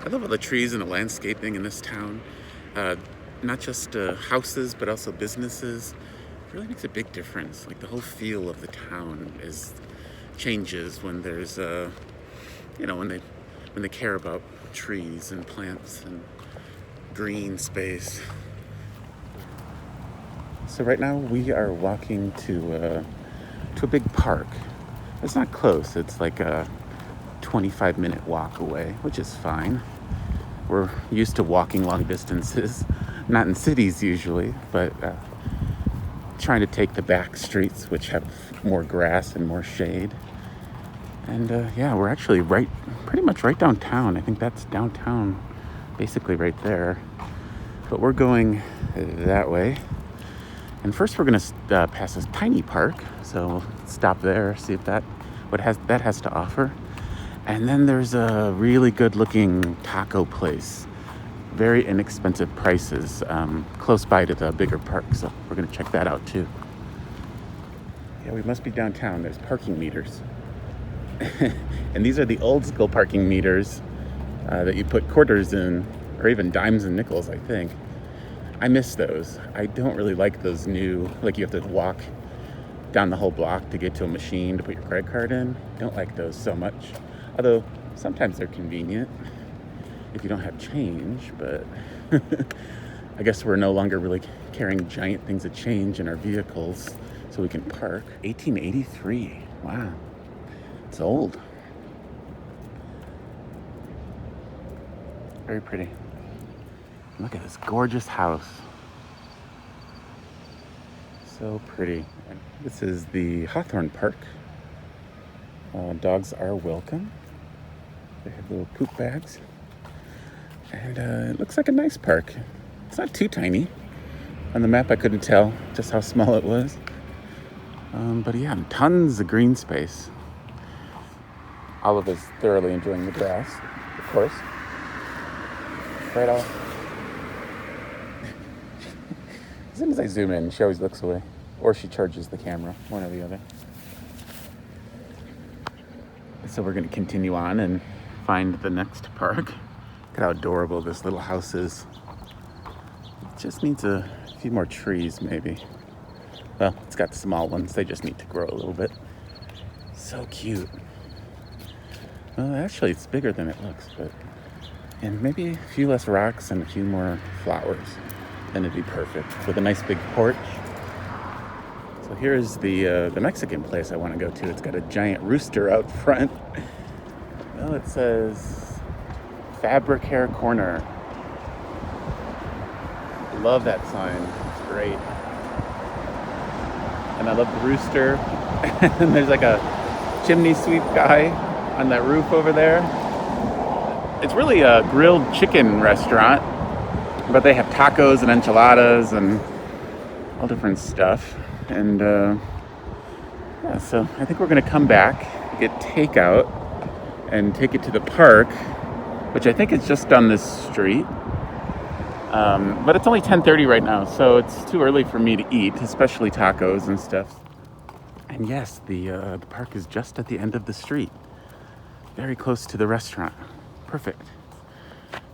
I love all the trees and the landscaping in this town. Uh, Not just houses, but also businesses. It really makes a big difference. Like the whole feel of the town is changes when there's, when they care about trees and plants and green space. So right now we are walking to a big park. It's not close. It's like a 25-minute walk away, which is fine. We're used to walking long distances, not in cities usually, but trying to take the back streets, which have more grass and more shade. And yeah, we're actually pretty much right downtown. I think that's downtown, basically right there. But we're going that way. And first we're gonna pass this tiny park, so we'll stop there, see if that has to offer. And then there's a really good-looking taco place, very inexpensive prices, close by to the bigger park. So we're gonna check that out too. Yeah, we must be downtown. There's parking meters, and these are the old school parking meters that you put quarters in, or even dimes and nickels, I think. I miss those. I don't really like those new, like you have to walk down the whole block to get to a machine to put your credit card in. Don't like those so much. Although sometimes they're convenient if you don't have change, but I guess we're no longer really carrying giant things of change in our vehicles so we can park. 1883, wow, it's old. Very pretty. Look at this gorgeous house. So pretty. This is the Hawthorne Park. Dogs are welcome. They have little poop bags. And it looks like a nice park. It's not too tiny. On the map I couldn't tell just how small it was. But yeah, tons of green space. Olive is thoroughly enjoying the grass, of course. Right off. As soon as I zoom in, she always looks away. Or she charges the camera, one or the other. So we're going to continue on and find the next park. Look at how adorable this little house is. It just needs a few more trees, maybe. Well, it's got small ones. They just need to grow a little bit. So cute. Well, actually, it's bigger than it looks, but... And maybe a few less rocks and a few more flowers. Then it'd be perfect. With a nice big porch. So here's the Mexican place I want to go to. It's got a giant rooster out front. Well, it says Fabric Hair Corner. Love that sign. It's great. And I love the rooster. And there's like a chimney sweep guy on that roof over there. It's really a grilled chicken restaurant, but they have tacos and enchiladas and all different stuff. And yeah, so I think we're gonna come back, get takeout, and take it to the park, which I think is just down this street. But it's only 10:30 right now, so it's too early for me to eat, especially tacos and stuff. And yes, the park is just at the end of the street, very close to the restaurant. Perfect.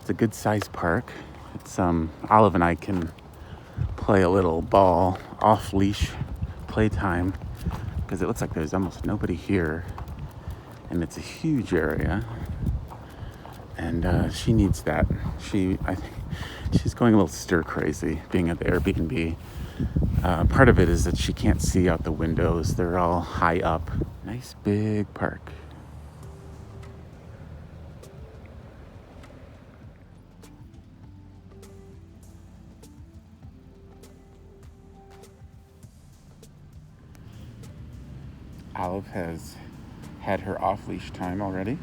It's a good sized park. It's Olive and I can play a little ball, off leash playtime, because it looks like there's almost nobody here, and it's a huge area. And she needs that. I think she's going a little stir crazy being at the Airbnb. Part of it is that she can't see out the windows. They're all high up. Nice big park. Olive has had her off-leash time already.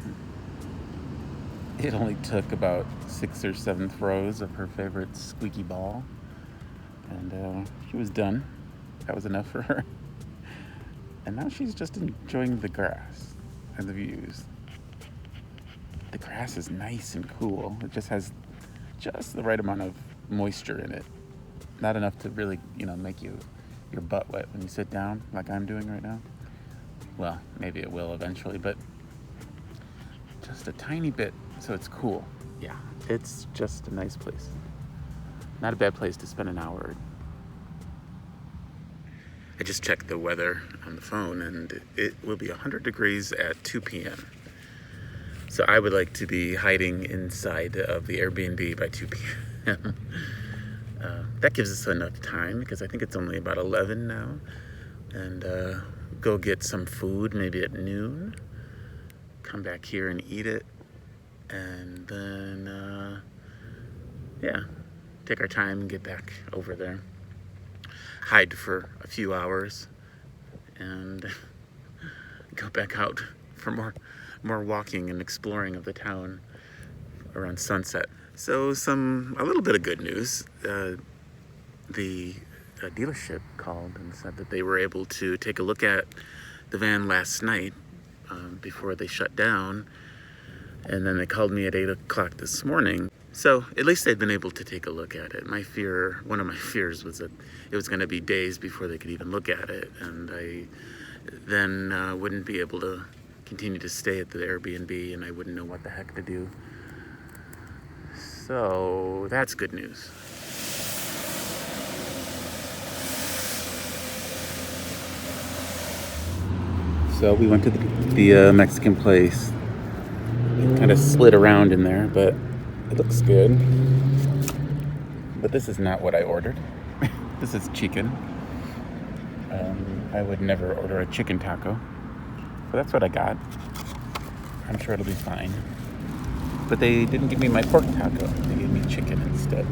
It only took about 6th or 7th throws of her favorite squeaky ball, and she was done. That was enough for her. And now she's just enjoying the grass and the views. The grass is nice and cool. It just has just the right amount of moisture in it. Not enough to really, make your butt wet when you sit down, like I'm doing right now. Well, maybe it will eventually, but just a tiny bit So it's cool. Yeah, it's just a nice place. Not a bad place to spend an hour. I just checked the weather on the phone, and it will be 100 degrees at 2 p.m. So I would like to be hiding inside of the Airbnb by 2 p.m. That gives us enough time, because I think it's only about 11 now. And go get some food maybe at noon. Come back here and eat it. And then, yeah, take our time and get back over there. Hide for a few hours and go back out for more walking and exploring of the town around sunset. So a little bit of good news. The dealership called and said that they were able to take a look at the van last night before they shut down, and then they called me at 8 o'clock this morning. So at least they've been able to take a look at it. One of my fears was that it was going to be days before they could even look at it, and I then wouldn't be able to continue to stay at the Airbnb, and I wouldn't know what the heck to do. So that's good news. So we went to the Mexican place. Kind of slid around in there, but it looks good. But this is not what I ordered. This is chicken. I would never order a chicken taco, but that's what I got. I'm sure it'll be fine. But they didn't give me my pork taco. They gave me chicken instead.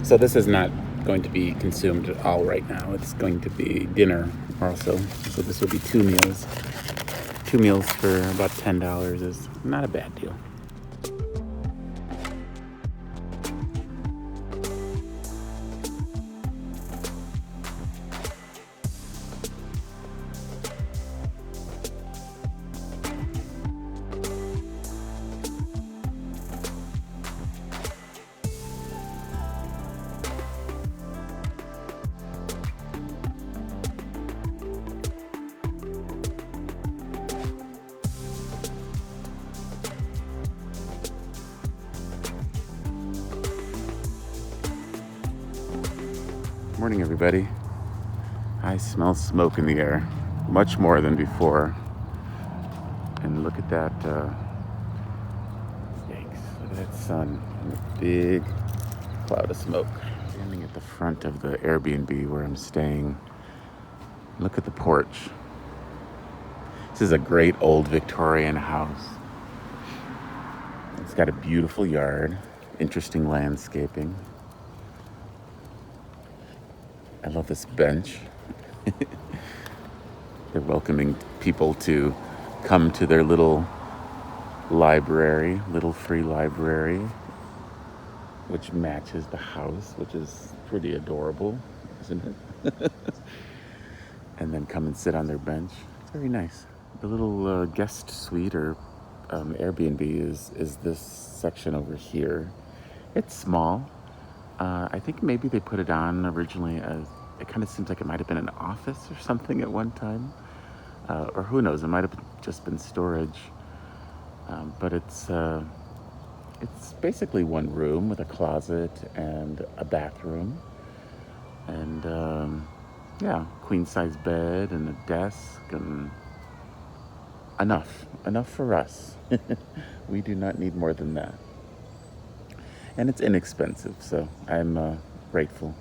So this is not going to be consumed at all right now. It's going to be dinner also. So this will be 2 meals. 2 meals for about $10 is not a bad deal. Morning, everybody. I smell smoke in the air, much more than before. And look at that, yikes, look at that sun and a big cloud of smoke. Standing at the front of the Airbnb where I'm staying. Look at the porch. This is a great old Victorian house. It's got a beautiful yard, interesting landscaping. I love this bench. They're welcoming people to come to their little library, little free library, which matches the house, which is pretty adorable, isn't it? And then come and sit on their bench. It's very nice. The little guest suite or Airbnb is this section over here. It's small. I think maybe they put it on originally as, it kind of seems like it might have been an office or something at one time. Or who knows, it might have just been storage. But it's basically one room with a closet and a bathroom. And yeah, queen size bed and a desk and enough for us. We do not need more than that. And it's inexpensive, so I'm grateful.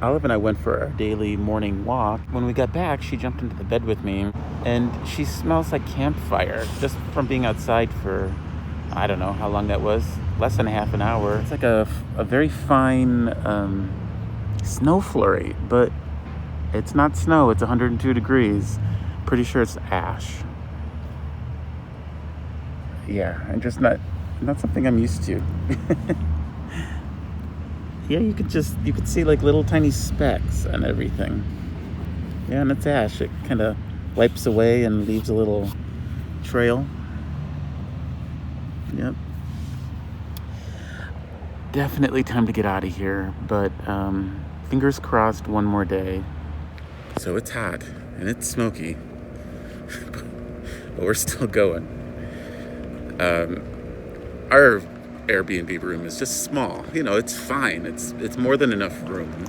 Olive and I went for our daily morning walk. When we got back, she jumped into the bed with me, and she smells like campfire just from being outside for, I don't know how long that was, less than half an hour. It's like a very fine snow flurry, but it's not snow, it's 102 degrees. Pretty sure it's ash. Yeah, and just not something I'm used to. Yeah, you could see like little tiny specks and everything. Yeah, and it's ash. It kind of wipes away and leaves a little trail. Yep. Definitely time to get out of here, but fingers crossed one more day. So it's hot and it's smoky, but we're still going. Our Airbnb room is just small. You know, it's fine. It's more than enough room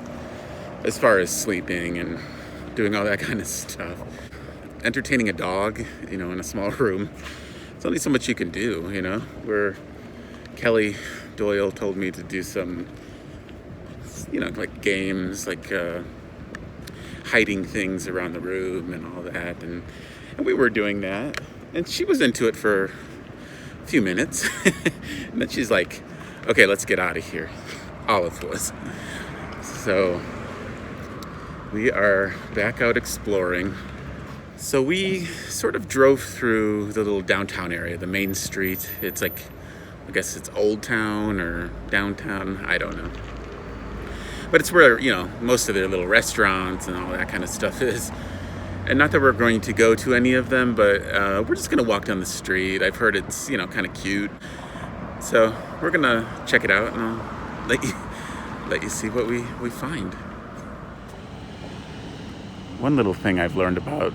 as far as sleeping and doing all that kind of stuff. Entertaining a dog, you know, in a small room, it's only so much you can do, you know. Where Kelly Doyle told me to do some, you know, like games, like hiding things around the room and all that, and we were doing that, and she was into it for a few minutes, and then she's like, "Okay, let's get out of here." Olive was. So we are back out exploring. So we sort of drove through the little downtown area, the main street. It's like, I guess it's Old Town or downtown, I don't know. But it's where, you know, most of their little restaurants and all that kind of stuff is. And not that we're going to go to any of them, but we're just going to walk down the street. I've heard it's, you know, kind of cute. So we're going to check it out, and I'll let you see what we find. One little thing I've learned about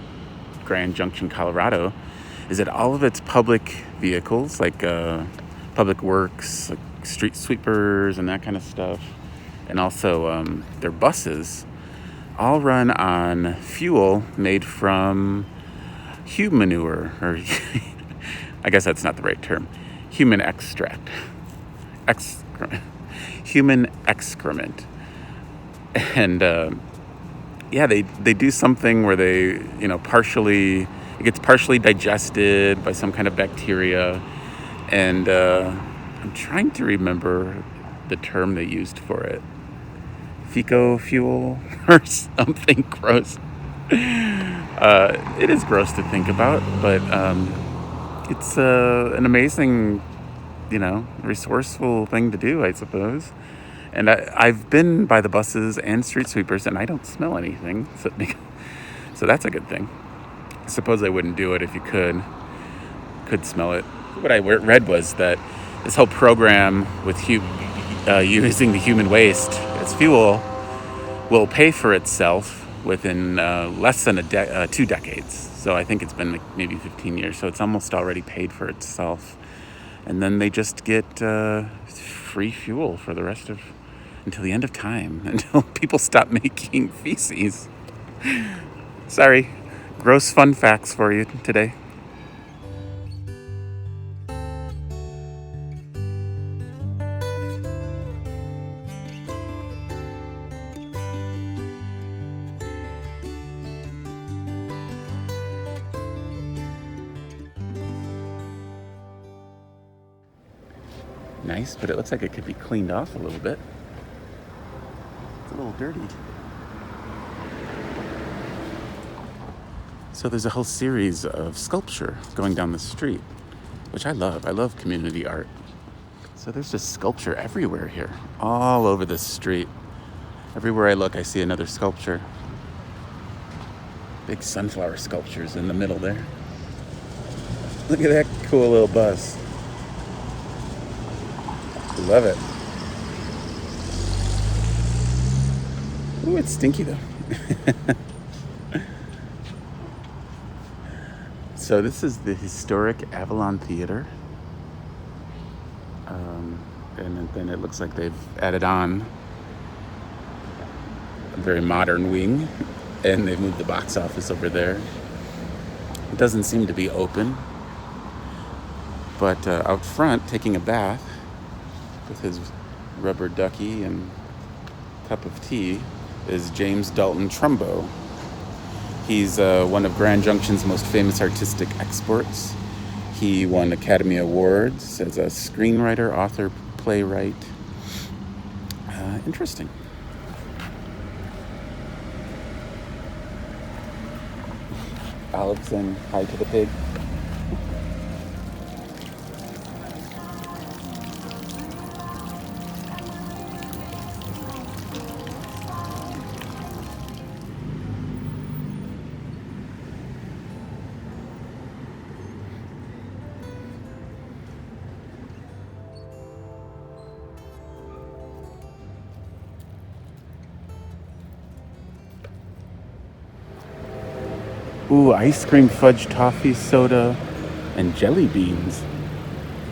Grand Junction, Colorado, is that all of its public vehicles, like public works, like street sweepers and that kind of stuff, and also their buses, all run on fuel made from human manure, or I guess that's not the right term, human extract, human excrement, and yeah, they do something where they, you know, it gets partially digested by some kind of bacteria, and I'm trying to remember the term they used for it. Fecal fuel or something gross. It is gross to think about, but it's an amazing, you know, resourceful thing to do, I suppose. And I've been by the buses and street sweepers, and I don't smell anything. So that's a good thing. I suppose I wouldn't do it if you could smell it. What I read was that this whole program with using the human waste as fuel will pay for itself within less than 2 decades. So I think it's been like maybe 15 years. So it's almost already paid for itself. And then they just get free fuel for the rest of, until the end of time, until people stop making feces. Sorry, gross fun facts for you today. Nice, but it looks like it could be cleaned off a little bit. It's a little dirty. So there's a whole series of sculpture going down the street, which I love. I love community art. So there's just sculpture everywhere here, all over this street. Everywhere I look, I see another sculpture. Big sunflower sculptures in the middle there. Look at that cool little bus. Love it. Ooh, it's stinky though. So this is the historic Avalon Theater. And then it looks like they've added on a very modern wing, and they've moved the box office over there. It doesn't seem to be open, but out front, taking a bath with his rubber ducky and cup of tea, is James Dalton Trumbo. He's one of Grand Junction's most famous artistic exports. He won Academy Awards as a screenwriter, author, playwright. Interesting. Olive saying hi to the pig. Ooh, ice cream, fudge, toffee, soda, and jelly beans.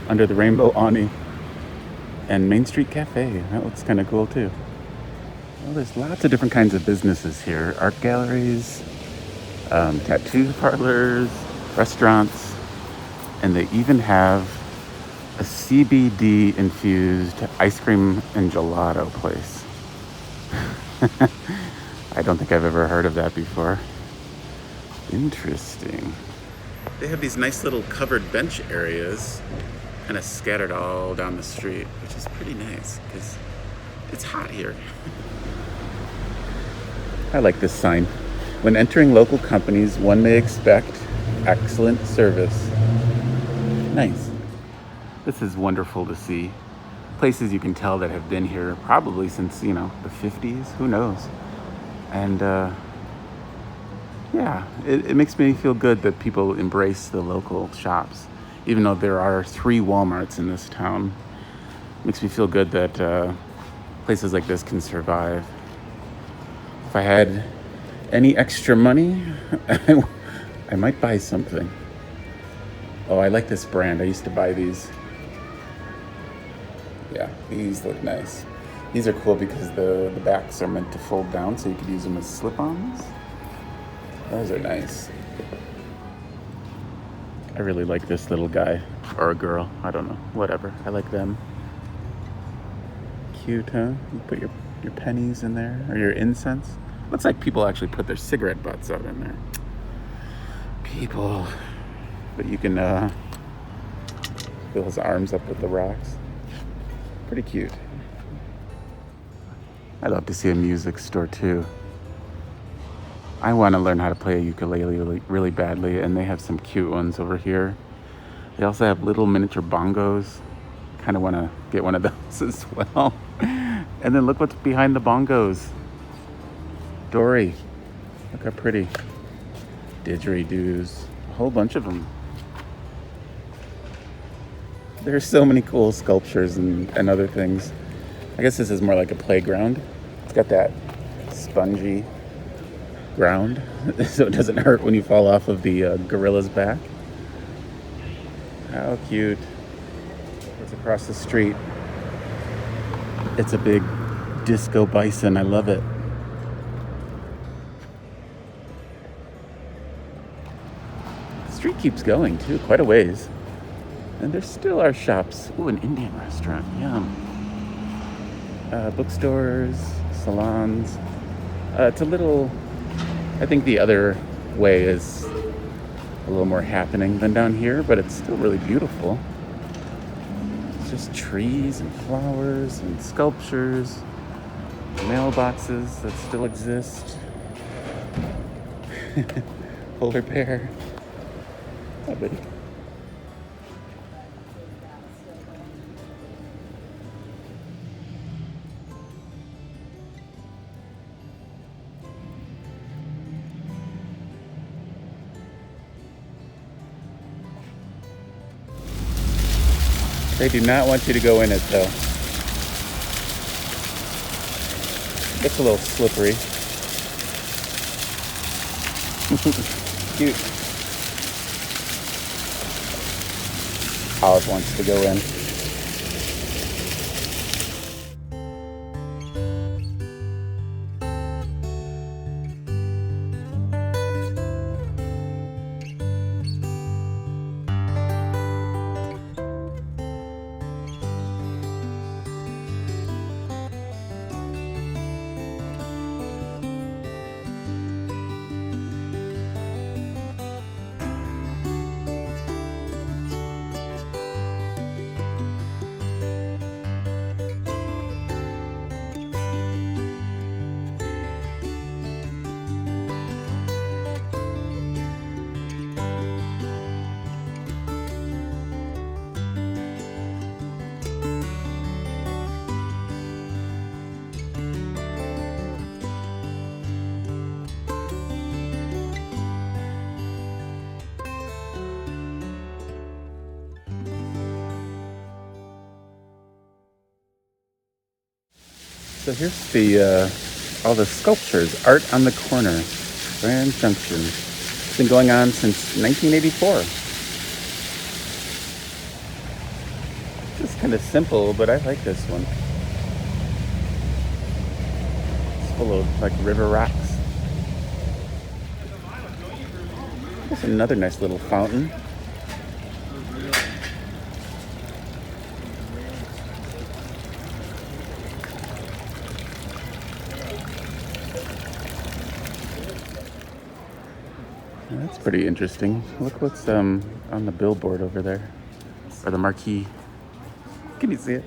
under the rainbow awning. And Main Street Cafe, that looks kind of cool too. Well, there's lots of different kinds of businesses here. Art galleries, tattoo parlors, restaurants, and they even have a CBD infused ice cream and gelato place. I don't think I've ever heard of that before. Interesting. They have these nice little covered bench areas kind of scattered all down the street, which is pretty nice because it's hot here. I like this sign. When entering local companies, one may expect excellent service. Nice. This is wonderful to see. Places you can tell that have been here probably since, the 50s, who knows. And yeah, it makes me feel good that people embrace the local shops. Even though there are 3 Walmarts in this town, it makes me feel good that places like this can survive. If I had any extra money, I might buy something. Oh, I like this brand. I used to buy these. Yeah, these look nice. These are cool because the backs are meant to fold down so you could use them as slip-ons. Those are nice. I really like this little guy, or a girl, I don't know, whatever. I like them. Cute, huh? You put your pennies in there, or your incense. Looks like people actually put their cigarette butts out in there. People. But you can fill his arms up with the rocks. Pretty cute. I love to see a music store too. I want to learn how to play a ukulele really badly, and they have some cute ones over here. They also have little miniature bongos. Kind of want to get one of those as well. And then look what's behind the bongos. Dory. Look how pretty. Didgeridoos. A whole bunch of them. There's so many cool sculptures and other things. I guess this is more like a playground. It's got that spongy ground so it doesn't hurt when you fall off of the gorilla's back. How cute. It's across the street. It's a big disco bison. I love it. The street keeps going too, quite a ways. And there still are shops. Ooh, an Indian restaurant. Yum. Bookstores, salons. It's a little... I think the other way is a little more happening than down here, but it's still really beautiful. It's just trees and flowers and sculptures, mailboxes that still exist. Polar bear. Hi, buddy. They do not want you to go in it, though. It's a little slippery. Cute. Olive wants to go in. So here's the all the sculptures, art on the corner, Grand Junction. It's been going on since 1984. kind of simple, but I like this one. It's full of like river rocks. There's another nice little fountain. That's pretty interesting. Look what's on the billboard over there, or the marquee. Can you see it?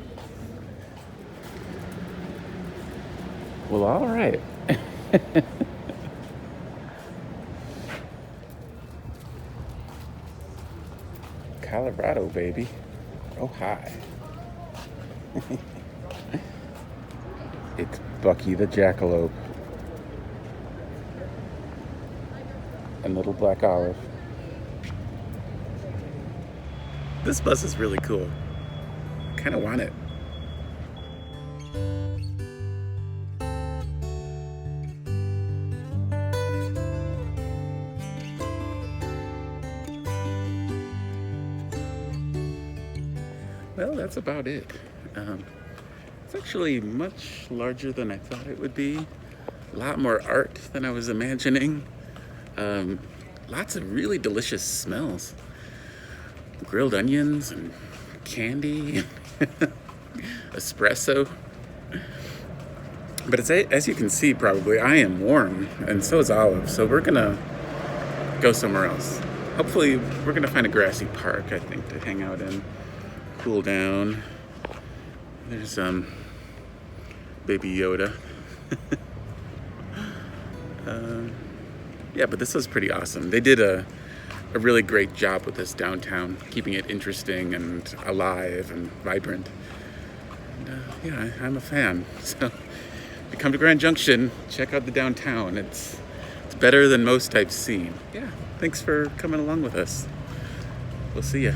Well, all right. Colorado, baby. Oh, hi. It's Bucky the Jackalope. And Little Black Olive. This bus is really cool. I kind of want it. Well, that's about it. It's actually much larger than I thought it would be. A lot more art than I was imagining. Lots of really delicious smells. Grilled onions and candy, espresso. But it's, as you can see, probably, I am warm, and so is Olive. So we're gonna go somewhere else. Hopefully, we're gonna find a grassy park, I think, to hang out in, cool down. There's Baby Yoda. Yeah, but this was pretty awesome. They did a really great job with this downtown, keeping it interesting and alive and vibrant. And, yeah, I'm a fan. So if you come to Grand Junction, check out the downtown. It's better than most I've seen. Yeah, thanks for coming along with us. We'll see ya.